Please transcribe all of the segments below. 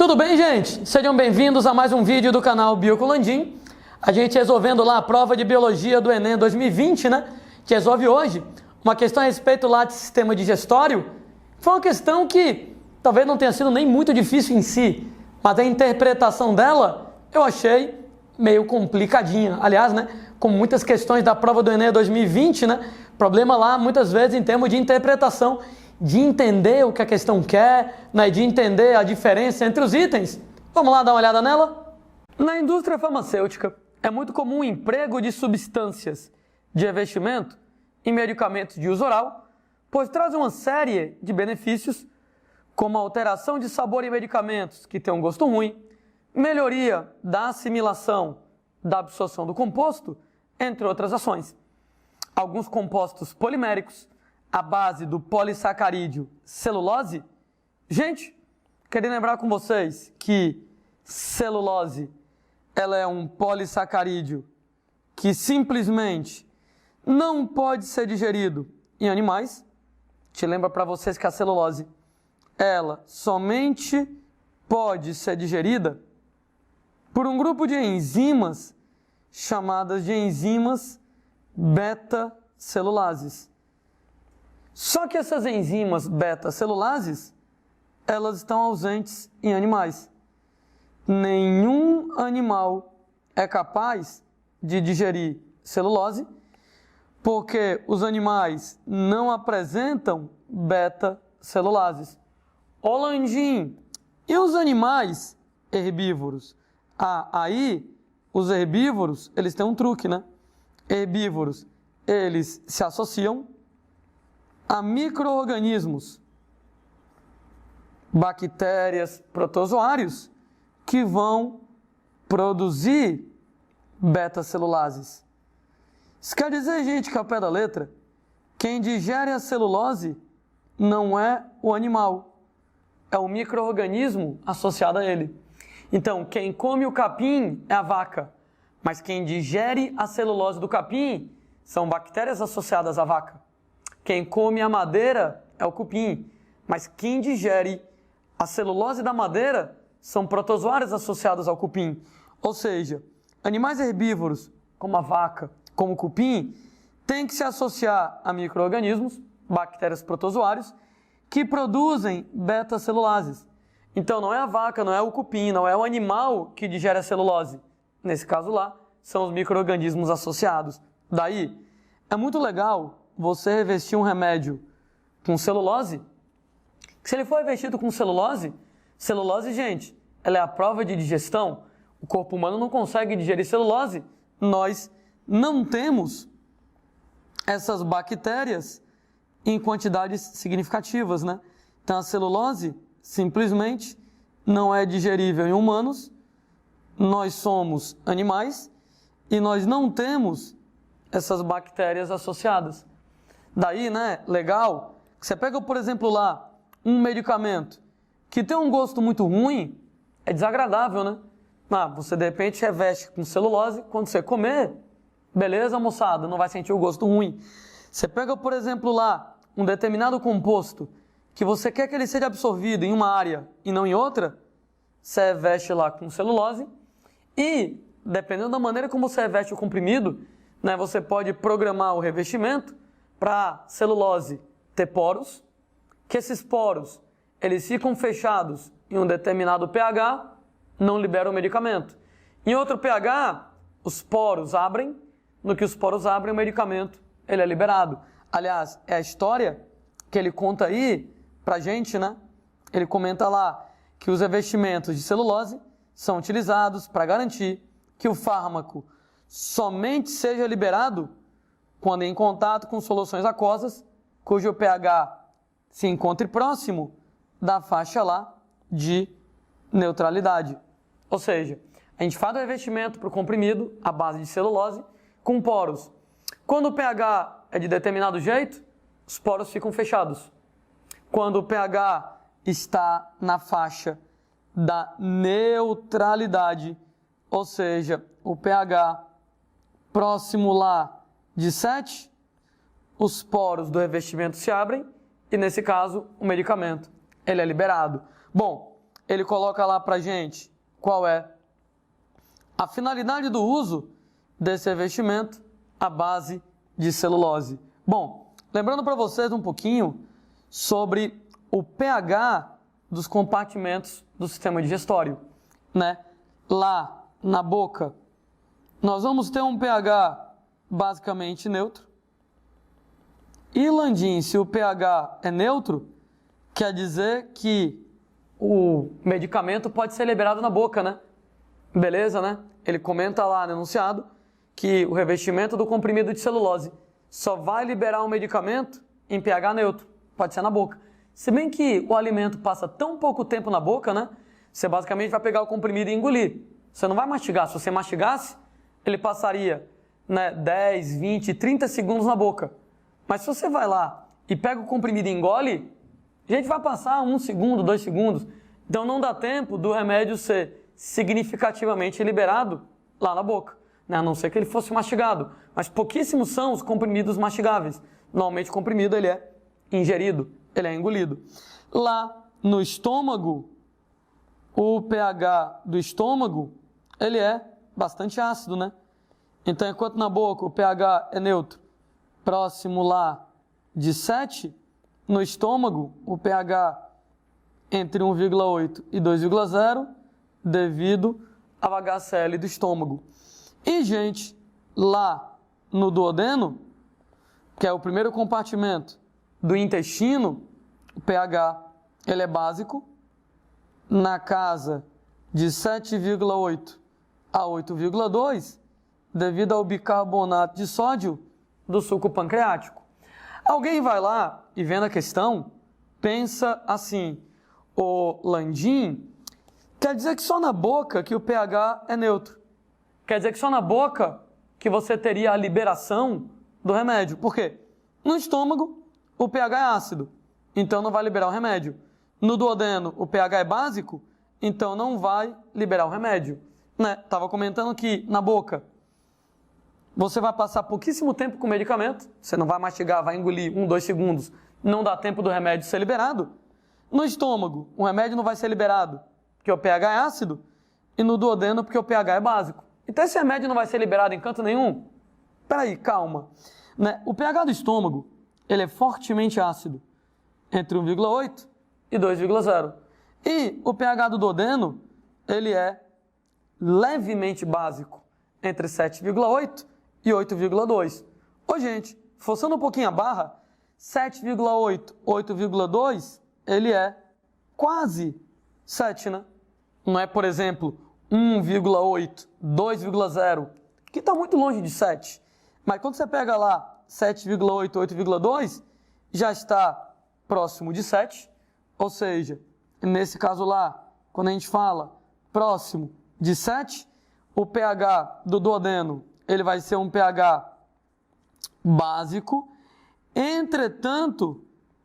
Tudo bem, gente? Sejam bem-vindos a mais um vídeo do canal Biocolandim. A gente resolvendo lá a prova de Biologia do Enem 2020, né? Que resolve hoje uma questão a respeito lá de sistema digestório. Foi uma questão que talvez não tenha sido nem muito difícil em si, mas a interpretação dela eu achei meio complicadinha. Aliás, né? Como muitas questões da prova do Enem 2020, né? Problema lá muitas vezes em termos de interpretação, de entender o que a questão quer, né, de entender a diferença entre os itens. Vamos lá dar uma olhada nela? Na indústria farmacêutica, é muito comum o emprego de substâncias de revestimento em medicamentos de uso oral, pois trazem uma série de benefícios, como a alteração de sabor em medicamentos que têm um gosto ruim, melhoria da assimilação, da absorção do composto, entre outras ações. Alguns compostos poliméricos, à base do polissacarídeo celulose. Gente, queria lembrar com vocês que celulose ela é um polissacarídeo que simplesmente não pode ser digerido em animais. Te lembra para vocês que a celulose ela somente pode ser digerida por um grupo de enzimas chamadas de enzimas beta-celulases. Só que essas enzimas beta-celulases, elas estão ausentes em animais. Nenhum animal é capaz de digerir celulose, porque os animais não apresentam beta-celulases. Ô Landim, e os animais herbívoros? Aí os herbívoros, eles têm um truque, né? Herbívoros, eles se associam a micro-organismos, bactérias, protozoários, que vão produzir beta-celulases. Isso quer dizer, gente, que ao pé da letra, quem digere a celulose não é o animal, é o micro-organismo associado a ele. Então, quem come o capim é a vaca, mas quem digere a celulose do capim são bactérias associadas à vaca. Quem come a madeira é o cupim, mas quem digere a celulose da madeira são protozoários associados ao cupim. Ou seja, animais herbívoros, como a vaca, como o cupim, têm que se associar a micro-organismos, bactérias protozoários, que produzem beta-celulases. Então não é a vaca, não é o cupim, não é o animal que digere a celulose. Nesse caso lá, são os micro-organismos associados. Daí, é muito legal você revestir um remédio com celulose. Se ele for revestido com celulose, gente, ela é a prova de digestão. O corpo humano não consegue digerir celulose. Nós não temos essas bactérias em quantidades significativas, né? Então a celulose simplesmente não é digerível em humanos. Nós somos animais e nós não temos essas bactérias associadas. Daí, né, legal, que você pega, por exemplo, lá, um medicamento que tem um gosto muito ruim, é desagradável, né? Você de repente reveste com celulose, quando você comer, beleza, moçada, não vai sentir o gosto ruim. Você pega, por exemplo, lá, um determinado composto que você quer que ele seja absorvido em uma área e não em outra, você reveste lá com celulose e, dependendo da maneira como você reveste o comprimido, né, você pode programar o revestimento para celulose ter poros, que esses poros eles ficam fechados em um determinado pH, não liberam o medicamento. Em outro pH, os poros abrem, no que os poros abrem, o medicamento ele é liberado. Aliás, é a história que ele conta aí pra gente, né? Ele comenta lá que os revestimentos de celulose são utilizados para garantir que o fármaco somente seja liberado quando em contato com soluções aquosas, cujo pH se encontre próximo da faixa lá de neutralidade. Ou seja, a gente faz o revestimento para o comprimido à base de celulose com poros. Quando o pH é de determinado jeito, os poros ficam fechados. Quando o pH está na faixa da neutralidade, ou seja, o pH próximo lá de 7, os poros do revestimento se abrem e, nesse caso, o medicamento ele é liberado. Bom, ele coloca lá para gente qual é a finalidade do uso desse revestimento à base de celulose. Bom, lembrando para vocês um pouquinho sobre o pH dos compartimentos do sistema digestório, né? Lá na boca, nós vamos ter um pH basicamente neutro. E, Landim, se o pH é neutro, quer dizer que o medicamento pode ser liberado na boca, né? Beleza, né? Ele comenta lá no enunciado que o revestimento do comprimido de celulose só vai liberar o medicamento em pH neutro, pode ser na boca. Se bem que o alimento passa tão pouco tempo na boca, né? Você basicamente vai pegar o comprimido e engolir. Você não vai mastigar. Se você mastigasse, ele passaria, né, 10, 20, 30 segundos na boca. Mas se você vai lá e pega o comprimido e engole, a gente vai passar 1 segundo, 2 segundos. Então não dá tempo do remédio ser significativamente liberado lá na boca, né? A não ser que ele fosse mastigado. Mas pouquíssimos são os comprimidos mastigáveis. Normalmente o comprimido ele é ingerido, ele é engolido. Lá no estômago, o pH do estômago, ele é bastante ácido, né? Então, enquanto na boca o pH é neutro, próximo lá de 7, no estômago o pH entre 1,8 e 2,0, devido ao HCl do estômago. E, gente, lá no duodeno, que é o primeiro compartimento do intestino, o pH ele é básico, na casa de 7,8 a 8,2, devido ao bicarbonato de sódio do suco pancreático. Alguém vai lá e vendo a questão, pensa assim: o Landim, quer dizer que só na boca que o pH é neutro. Quer dizer que só na boca que você teria a liberação do remédio. Por quê? No estômago, o pH é ácido, então não vai liberar o remédio. No duodeno, o pH é básico, então não vai liberar o remédio. Né? Tava comentando que na boca, você vai passar pouquíssimo tempo com o medicamento, você não vai mastigar, vai engolir 1, 2 segundos, não dá tempo do remédio ser liberado. No estômago, o remédio não vai ser liberado, porque o pH é ácido, e no duodeno, porque o pH é básico. Então esse remédio não vai ser liberado em canto nenhum? Peraí, calma. Né? O pH do estômago, ele é fortemente ácido, entre 1,8 e 2,0. E o pH do duodeno, ele é levemente básico, entre 7,8 e 8,2. Ô, gente, forçando um pouquinho a barra, 7,8, 8,2, ele é quase 7, né? Não é, por exemplo, 1,8, 2,0, que está muito longe de 7. Mas quando você pega lá 7,8, 8,2, já está próximo de 7. Ou seja, nesse caso lá, quando a gente fala próximo de 7, o pH do duodeno, ele vai ser um pH básico, entretanto,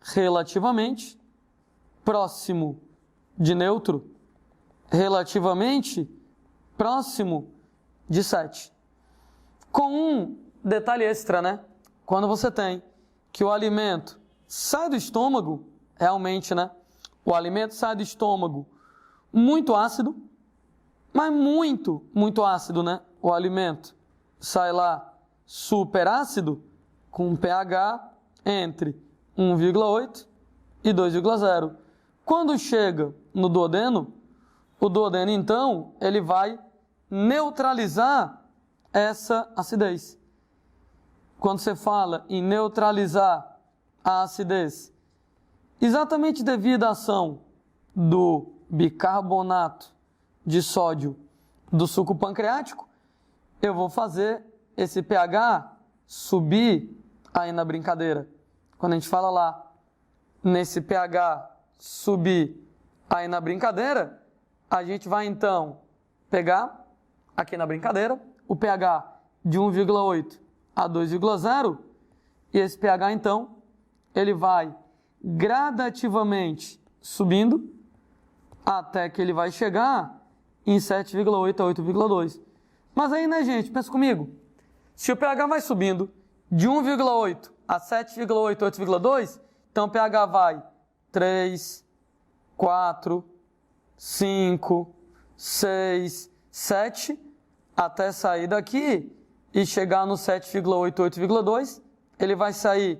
relativamente próximo de neutro, relativamente próximo de 7. Com um detalhe extra, né? Quando você tem que o alimento sai do estômago, realmente, né? O alimento sai do estômago muito ácido, mas muito ácido, né? O alimento sai lá super ácido, com um pH entre 1,8 e 2,0. Quando chega no duodeno, o duodeno, então, ele vai neutralizar essa acidez. Quando você fala em neutralizar a acidez, exatamente devido à ação do bicarbonato de sódio do suco pancreático, eu vou fazer esse pH subir aí na brincadeira. Quando a gente fala lá nesse pH subir aí na brincadeira, a gente vai então pegar aqui na brincadeira o pH de 1,8 a 2,0 e esse pH então ele vai gradativamente subindo até que ele vai chegar em 7,8 a 8,2. Mas aí, né, gente, pensa comigo, se o pH vai subindo de 1,8 a 7,8, 8,2, então o pH vai 3, 4, 5, 6, 7, até sair daqui e chegar no 7,8, 8,2, ele vai sair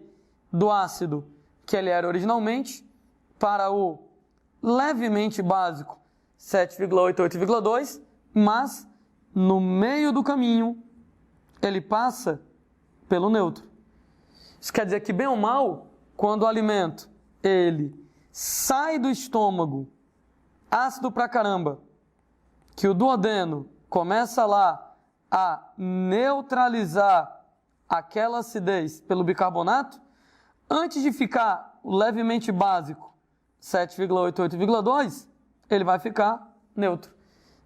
do ácido que ele era originalmente para o levemente básico 7,8, 8,2, mas no meio do caminho ele passa pelo neutro. Isso quer dizer que, bem ou mal, quando o alimento ele sai do estômago ácido pra caramba, que o duodeno começa lá a neutralizar aquela acidez pelo bicarbonato, antes de ficar o levemente básico 7,8, 8,2, ele vai ficar neutro.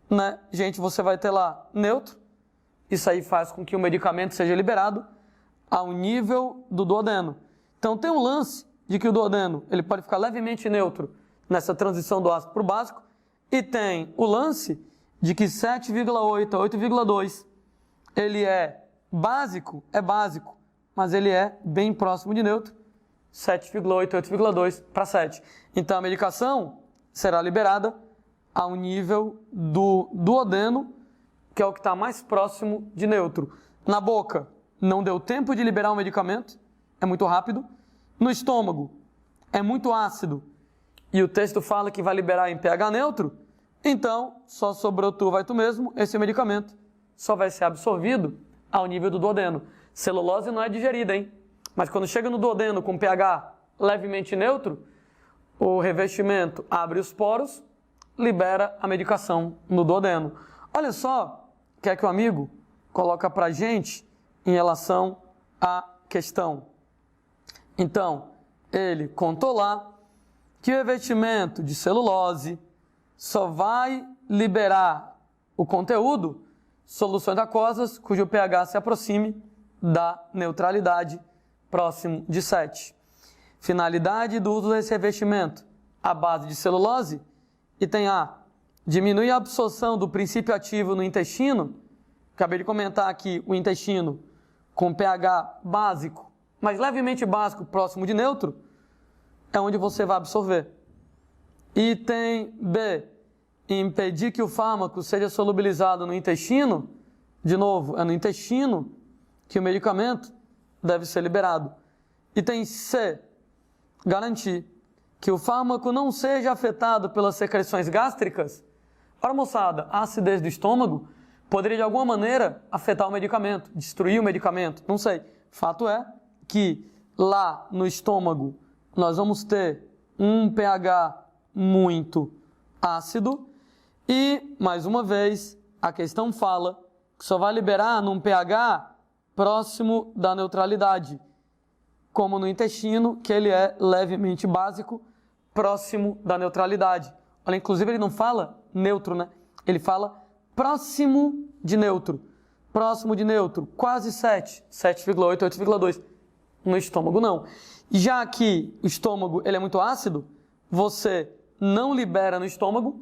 Né? Gente, você vai ter lá neutro, isso aí faz com que o medicamento seja liberado ao nível do duodeno. Então tem um lance de que o duodeno ele pode ficar levemente neutro nessa transição do ácido para o básico, e tem o lance de que 7,8 a 8,2 ele é básico, mas ele é bem próximo de neutro, 7,8, 8,2 para 7. Então a medicação será liberada ao nível do duodeno, que é o que está mais próximo de neutro. Na boca, não deu tempo de liberar o medicamento, é muito rápido. No estômago, é muito ácido, e o texto fala que vai liberar em pH neutro, então só sobrou tu, vai tu mesmo, esse medicamento só vai ser absorvido ao nível do duodeno. Celulose não é digerida, hein? Mas quando chega no duodeno com pH levemente neutro, o revestimento abre os poros, libera a medicação no duodeno. Olha só o que é que o amigo coloca pra gente em relação à questão. Então, ele contou lá que o revestimento de celulose só vai liberar o conteúdo soluções aquosas cujo pH se aproxime da neutralidade próximo de 7. Finalidade do uso desse revestimento à base de celulose, item A, diminui a absorção do princípio ativo no intestino. Acabei de comentar aqui o intestino com pH básico, mas levemente básico, próximo de neutro, é onde você vai absorver. Item B, impedir que o fármaco seja solubilizado no intestino. De novo, é no intestino que o medicamento deve ser liberado. Item C, garantir que o fármaco não seja afetado pelas secreções gástricas. Ora, moçada, a acidez do estômago poderia de alguma maneira afetar o medicamento, destruir o medicamento, não sei. Fato é que lá no estômago nós vamos ter um pH muito ácido e, mais uma vez, a questão fala que só vai liberar num pH próximo da neutralidade, como no intestino, que ele é levemente básico, próximo da neutralidade. Olha, inclusive ele não fala neutro, né? Ele fala próximo de neutro. Próximo de neutro, quase 7, 7,8, 8,2. No estômago não. Já que o estômago ele é muito ácido, você não libera no estômago,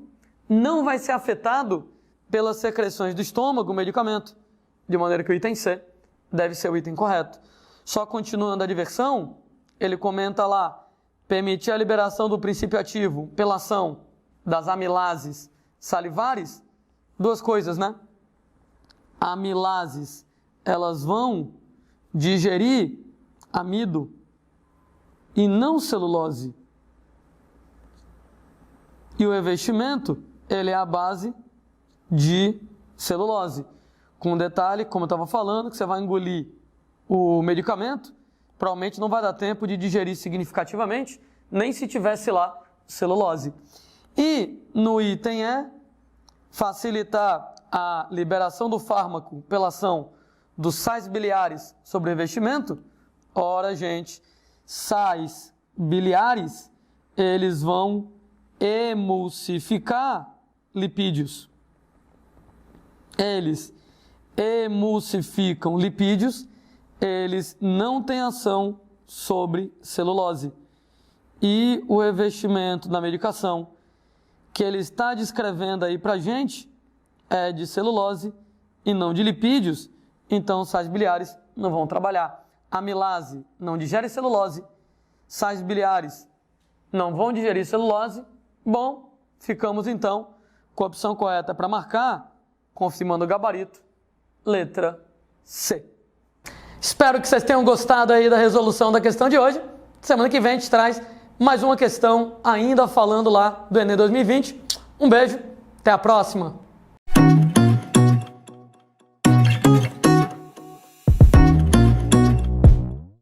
não vai ser afetado pelas secreções do estômago o medicamento, de maneira que o item C deve ser o item correto. Só continuando a diversão, ele comenta lá, permitir a liberação do princípio ativo pela ação das amilases salivares. Duas coisas, né? Amilases, elas vão digerir amido e não celulose. E o revestimento, ele é a base de celulose. Com um detalhe, como eu estava falando, que você vai engolir o medicamento, provavelmente não vai dar tempo de digerir significativamente, nem se tivesse lá celulose. E no item E, facilitar a liberação do fármaco pela ação dos sais biliares sobre o revestimento. Ora, gente, sais biliares, eles vão emulsificar lipídios. Eles emulsificam lipídios, eles não têm ação sobre celulose. E o revestimento da medicação que ele está descrevendo aí pra gente é de celulose e não de lipídios, então os sais biliares não vão trabalhar. A amilase não digere celulose, sais biliares não vão digerir celulose. Bom, ficamos então com a opção correta para marcar, confirmando o gabarito, letra C. Espero que vocês tenham gostado aí da resolução da questão de hoje. Semana que vem a gente traz mais uma questão ainda falando lá do Enem 2020. Um beijo, até a próxima!